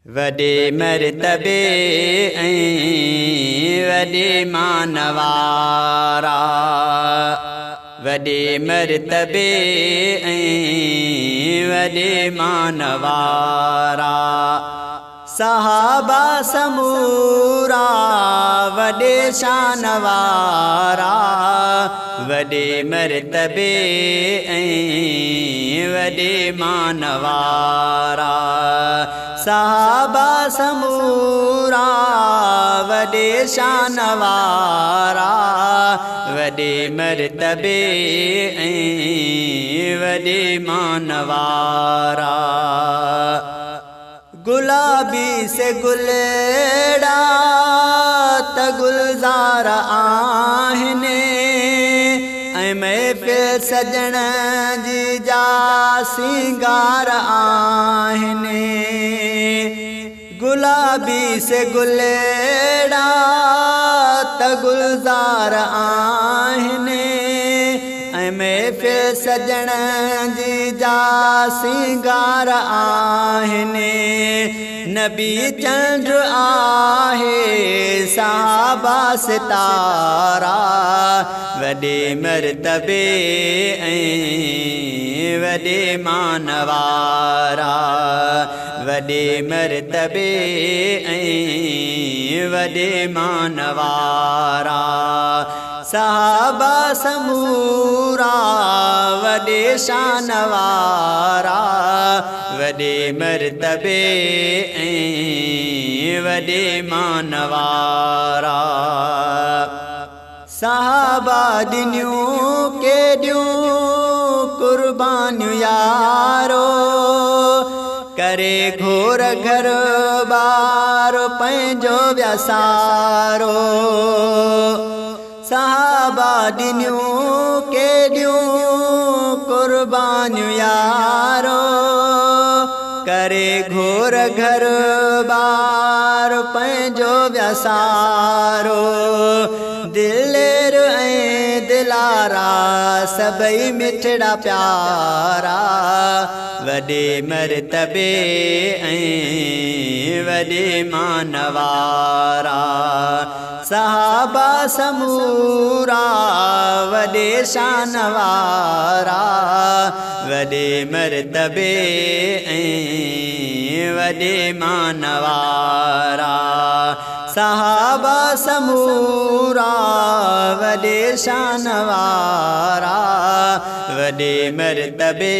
वडे मर्तबे वडे मानवारा, वडे मर्तबे वडे मानवारा। सहाबा समूरा वडे शानवारा, वडे मर्तबे वडे मानवारा। सहाबा समूरा वडे शानवारा, वडे मर्तबे वडे मानवारा। गुलाबी से गुलड़ा त गुलजार आहने, महफिल सजण जी जा सिंगार आहने। गुलाबी से गुलड़ा त गुलजार आहने, महफिल सजण जी जा सिंगार आहने। नबी चंद्र आहे सहाबा सितारा, वडे मर्तबे वडे मानवारा, वडे मर्तबे वडे मानवारा। सहाबा समूरा वडे शानवारा, वडे मर्तबे वडे मानवारा। सहाबा दिन्यूं के ड्यूं कुर्बानियूं यारो, करे घोर घर बार पंहिंजो व्यासारो। सहाबा दिन्यूं के ड्यूं कुर्बानियूं यारो, करे घोर घर बार पंहिंजो व्यासारो। दिलेर दिलारा सभई मिठड़ा प्यारा, वडे मर्तबे वडे मानवारा। सहाबा समूरा वडे शानवारा, वडे मर्तबे वडे मानवारा। सहाबा समूरा वडे शानवारा, वडे मर्तबे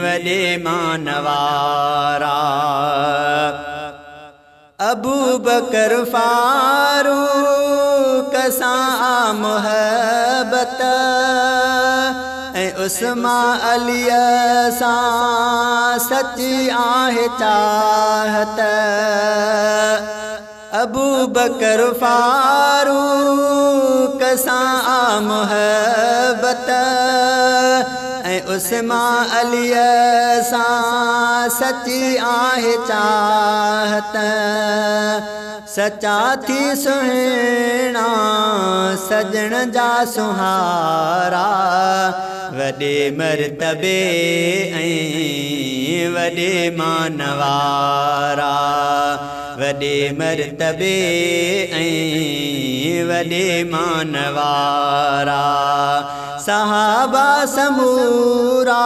वडे मानवारा। अबू बकर फारूक सां मुहब्बत, उस्मान अलीअ सां सच्ची आहे चाहत। अबू बकर फारूक सां मुहब्बत, उस्मान अलीअ सां सच्ची आहे चाहत। सच्चा थी सुहिणा सजण जा सुहारा, वडे मर्तबे वडे मानवारा, वडे मर्तबे वडे मानवारा। सहाबा समूरा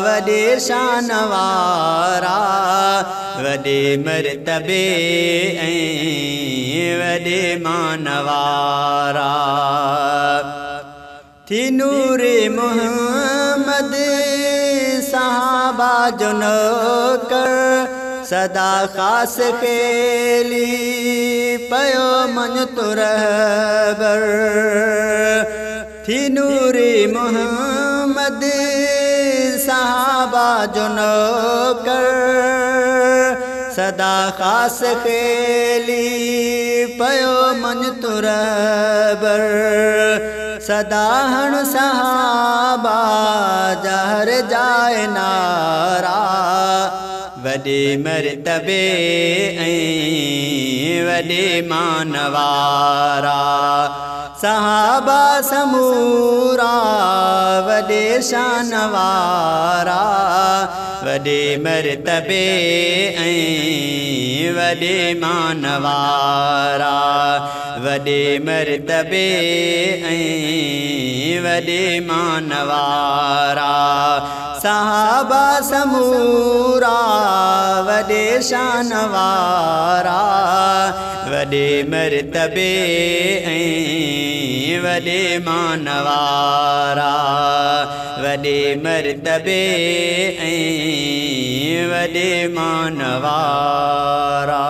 वडे शानवारा, वडे मर्तबे वडे मानवारा। थी नूरे मुहम्मद सहाबा जो नौकर, सदा खास खेली पयो मन तुरहबर। थी नूरे मुहम्मद सहाबा जो नौकर, सदा खास खेली पयो मन तुरहबर। सदा हण सहाबा जहर जाए नारा, वडे मर्तबे वडे मानवारा। सहाबा समूरा वडे शानवारा, वॾे मर्तबे ऐं वॾे मान वारा वॾे मर्तबे ऐं वॾे मान वारा सहाबा समूरा वॾे शान वारा वॾे मर्तबे ऐं वॾे मान वारा वॾे मर्तबे ऐं वॾे मान वारा।